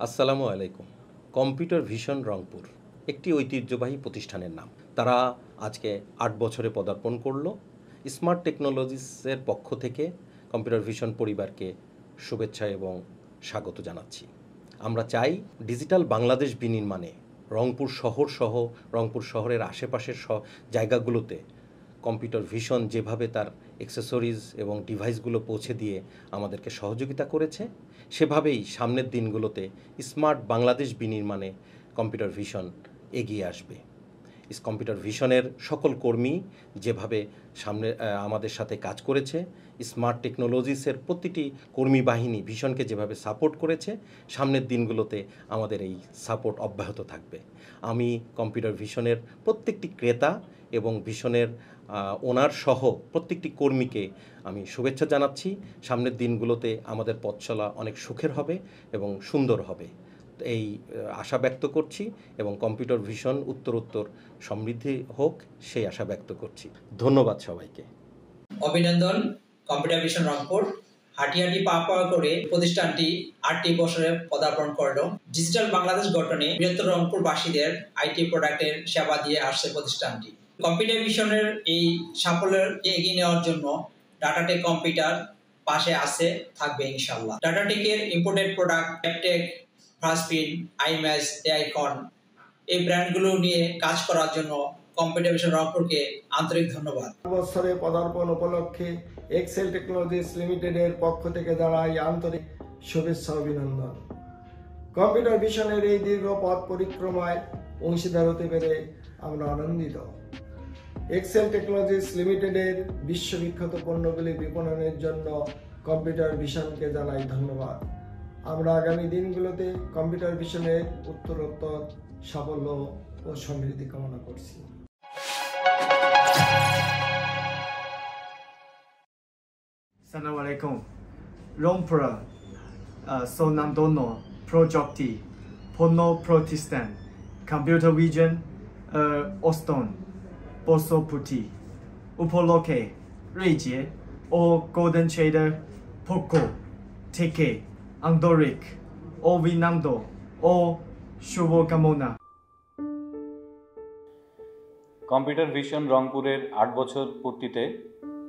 আসসালামু আলাইকুম। Computer vision Rangpur একটি ঐতিহ্যবাহী প্রতিষ্ঠানের নাম। তারা আজকে ৮ বছরে পদার্পণ করল। স্মার্ট টেকনোলজিসের পক্ষ থেকে কম্পিউটার ভিশন পরিবারকে শুভেচ্ছা এবং স্বাগত জানাচ্ছি। আমরা চাই ডিজিটাল বাংলাদেশ বিনির্মাণে রংপুর শহর সহ রংপুর শহরের আশেপাশের জায়গাগুলোতে কম্পিউটার ভিশন যেভাবে তার অ্যাক্সেসরিজ এবং ডিভাইসগুলো পৌঁছে দিয়ে আমাদেরকে সহযোগিতা করেছে, সেভাবেই সামনের দিনগুলোতে স্মার্ট বাংলাদেশ বিনির্মাণে কম্পিউটার ভিশন এগিয়ে আসবে। কম্পিউটার ভিশনের সকল কর্মী যেভাবে আমাদের সাথে কাজ করেছে, স্মার্ট টেকনোলজিসের প্রতিটি কর্মী বাহিনী ভিশনকে যেভাবে সাপোর্ট করেছে, সামনের দিনগুলোতে আমাদের এই সাপোর্ট অব্যাহত থাকবে। আমি কম্পিউটার ভিশনের প্রত্যেকটি ক্রেতা এবং ভিশনের ওনার সহ প্রত্যেকটি কর্মীকে আমি শুভেচ্ছা জানাচ্ছি। সামনের দিনগুলোতে আমাদের পথ চলা অনেক সুখের হবে এবং সুন্দর হবে, এই আশা ব্যক্ত করছি এবং কম্পিউটার ভিশন উত্তরোত্তর সমৃদ্ধি হোক সেই আশা ব্যক্ত করছি। ধন্যবাদ সবাইকে। অভিনন্দন। কম্পিউটার ভিশন রংপুর হাঁটি পা করে প্রতিষ্ঠানটি ৮টি বছরে পদার্পণ করলো। ডিজিটাল বাংলাদেশ গঠনে বৃহত্তর রংপুরবাসীদের আইটি প্রোডাক্টের সেবা দিয়ে আসছে প্রতিষ্ঠানটি। কম্পিউটার ভিশনের এই সাফল্যকে এগিয়ে নেওয়ার জন্য ডাটাটেক কম্পিউটার পাশে আছে, থাকবে ইনশাআল্লাহ। ডাটাটেকের ইম্পোর্টেড প্রোডাক্ট অ্যাপটেক, ফার্স্টপিন, আইম্যাচ, এআইকন এই ব্র্যান্ডগুলো নিয়ে কাজ করার জন্য কম্পিউটার ভিশন রংপুরকে আন্তরিক ধন্যবাদ। বছরে পদার্পণ উপলক্ষে এক্সেল টেকনোলজিস লিমিটেডের পক্ষ থেকে জানাই আন্তরিক শুভেচ্ছা অভিনন্দন। কম্পিউটার ভিশনের এই দীর্ঘ পথ পরিক্রমায় অংশীদার হতে পেরে আমরা আনন্দিত। এক্সেল টেকনোলজিস লিমিটেডের বিশ্ববিখ্যাত পণ্যগুলি বিপণনের জন্য কম্পিউটার ভিশনকে জানাই ধন্যবাদ। আমরা আগামী দিনগুলোতে কম্পিউটার ভিশনের উত্তরোত্তর সাফল্য ও সমৃদ্ধি কামনা করছি। Assalamualaikum. Rangpur, Sonamdono, Projecti, Pono Protestant, Computer Vision, Oston, Boso Puti, Upoloke, Reijie, O Golden Trader, Poco, Teke, Andoric, O Vinando, O Shuvogamona. Computer vision রংপুরের ৮ বছর পূর্তিতে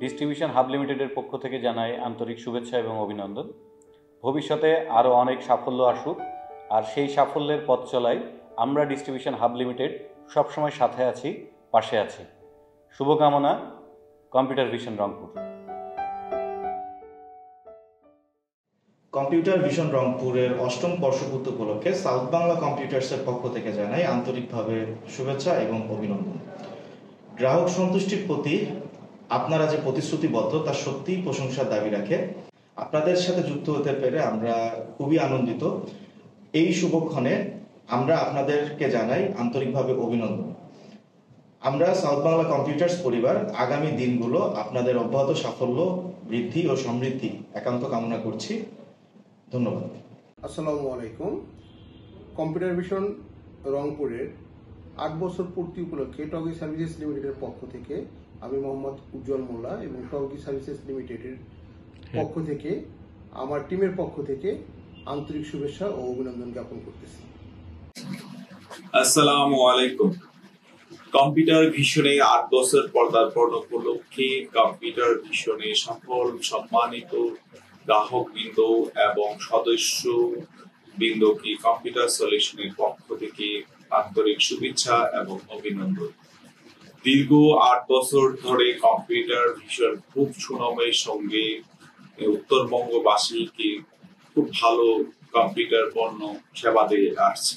ডিস্ট্রিবিউশন হাব লিমিটেডের পক্ষ থেকে জানাই আন্তরিক শুভেচ্ছা এবং অভিনন্দন। ভবিষ্যতে আরও অনেক সাফল্য আসুক, আর সেই সাফল্যের পথ চলায় আমরা ডিস্ট্রিবিউশন হাব লিমিটেড সবসময় সাথে আছি, পাশে আছি। শুভকামনা, computer vision Rangpur. Computer vision রংপুরের ৮ম বর্ষপূর্তি উপলক্ষে সাউথ বাংলা কম্পিউটার্সের পক্ষ থেকে জানাই আন্তরিকভাবে শুভেচ্ছা এবং অভিনন্দন। গ্রাহক সন্তুষ্টির প্রতি আপনারা যে প্রতিশ্রুতিবদ্ধ তা সত্যিই প্রশংসার দাবি রাখে। আপনাদের সাথে যুক্ত হতে পেরে আমরা খুবই আনন্দিত। এই শুভক্ষণে আমরা আপনাদেরকে জানাই আন্তরিকভাবে অভিনন্দন। আমরা সাউথ বাংলা কম্পিউটার্স পরিবার আগামী দিনগুলো আপনাদের অব্যাহত সাফল্য, বৃদ্ধি ও সমৃদ্ধি একান্ত কামনা করছি। ধন্যবাদ। আসসালামু আলাইকুম। কম্পিউটার ভিশন রংপুরের ৮ বছর পূর্তি উপলক্ষে টগি সার্ভিসেস লিমিটেডের পক্ষ থেকে আমি মোহাম্মদ উজ্জ্বল মোল্লা এবং টগি সার্ভিসেস লিমিটেডের পক্ষ থেকে আমার টিমের পক্ষ থেকে আন্তরিক শুভেচ্ছা ও অভিনন্দন জ্ঞাপন করতেছি। আসসালামু আলাইকুম। কম্পিউটার ভিশনে ৮ বছর পদার্পণ উপলক্ষে কম্পিউটার ভিশনে সফল সম্মানিত গ্রাহক বৃন্দ এবং সদস্য বৃন্দকে কম্পিউটার সলিউশনের পক্ষ থেকে আন্তরিক শুভেচ্ছা এবং অভিনন্দন। দীর্ঘ ৮ বছর ধরে কম্পিউটার ভিশন খুব সুনামের সঙ্গে উত্তরবঙ্গবাসীকে খুব ভালো কম্পিউটার পণ্য সেবা দিয়ে আসছে।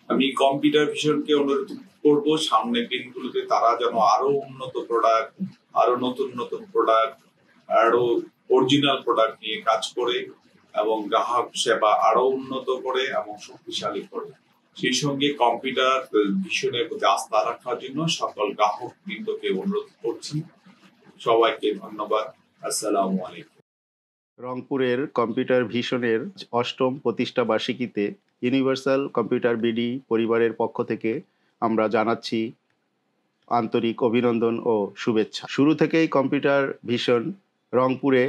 আমি কম্পিউটার ভিশনকে অনুরোধ করব সামনের দিনগুলোতে তারা যেন আরো উন্নত প্রোডাক্ট, আরো নতুন নতুন প্রোডাক্ট, আরো অরিজিনাল প্রোডাক্ট নিয়ে কাজ করে এবং গ্রাহক সেবা আরো উন্নত করে এবং শক্তিশালী করে। সেই সঙ্গে কম্পিউটার ভিশনের প্রতি আস্থা রাখার জন্য সকল গ্রাহক বৃন্দকে অনুরোধ করছি। সবাইকে ধন্যবাদ। আসসালামু আলাইকুম। রংপুরের কম্পিউটার ভিশনের ৮ম প্রতিষ্ঠা বার্ষিকীতে ইউনিভার্সাল কম্পিউটার বিডি পরিবারের পক্ষ থেকে আমরা জানাচ্ছি আন্তরিক অভিনন্দন ও শুভেচ্ছা। শুরু থেকেই কম্পিউটার ভিশন রংপুরে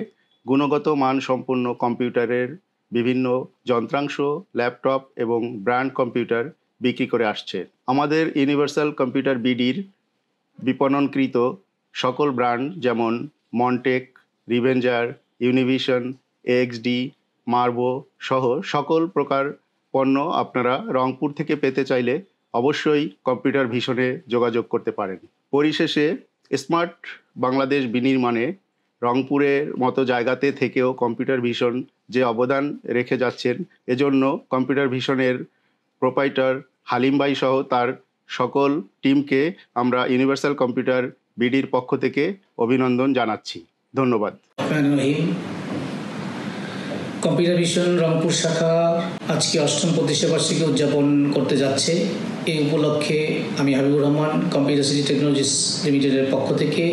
গুণগত মান সম্পন্ন কম্পিউটারের বিভিন্ন যন্ত্রাংশ, ল্যাপটপ এবং ব্র্যান্ড কম্পিউটার বিক্রি করে আসছে। আমাদের ইউনিভার্সাল কম্পিউটার বিডির বিপণনকৃত সকল ব্র্যান্ড যেমন মন্টেক, রিভেঞ্জার, ইউনিভিশন, এক্সডি, মার্ভো সহ সকল প্রকার পণ্য আপনারা রংপুর থেকে পেতে চাইলে অবশ্যই কম্পিউটার ভিশনে যোগাযোগ করতে পারেন। পরিশেষে স্মার্ট বাংলাদেশ বিনির্মাণে রংপুরের মতো জায়গাতে থেকেও কম্পিউটার ভিশন যে অবদান রেখে যাচ্ছেন, এজন্য কম্পিউটার ভিশনের প্রোপাইটার হালিম ভাই সহ তার সকল টিমকে আমরা ইউনিভার্সাল কম্পিউটার বিডির পক্ষ থেকে অভিনন্দন জানাচ্ছি। ধন্যবাদ। কম্পিউটার ভিশন রংপুর শাখা আজকে 8ম প্রতিষ্ঠাবার্ষিকী উদযাপন করতে যাচ্ছে। এই উপলক্ষে আমি Habibur Rahman computer city technologies লিমিটেডের পক্ষ থেকে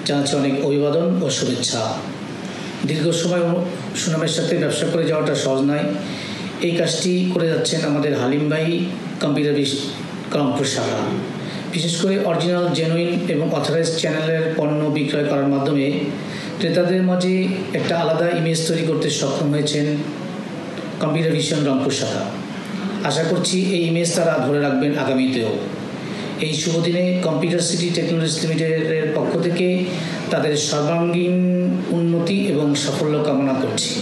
জানাচ্ছি অনেক অভিবাদন ও শুভেচ্ছা। দীর্ঘ সময় সুনামের সাথে ব্যবসা করে যাওয়াটা সহজ নয়। এই কাজটি করে যাচ্ছেন আমাদের হালিম ভাই কম্পিউটার রংপুর শাখা। বিশেষ করে অরিজিনাল, জেনুইন এবং অথরাইজড চ্যানেলের পণ্য বিক্রয় করার মাধ্যমে ক্রেতাদের মাঝে একটা আলাদা ইমেজ তৈরি করতে সক্ষম হয়েছেন কম্পিউটার ভিশন রংপুর শাখা। আশা করছি এই ইমেজ তারা ধরে রাখবেন আগামীতেও। এই শুভ দিনে কম্পিউটার সিটি টেকনোলজিস লিমিটেডের পক্ষ থেকে তাদের সর্বাঙ্গীন উন্নতি এবং সাফল্য কামনা করছি।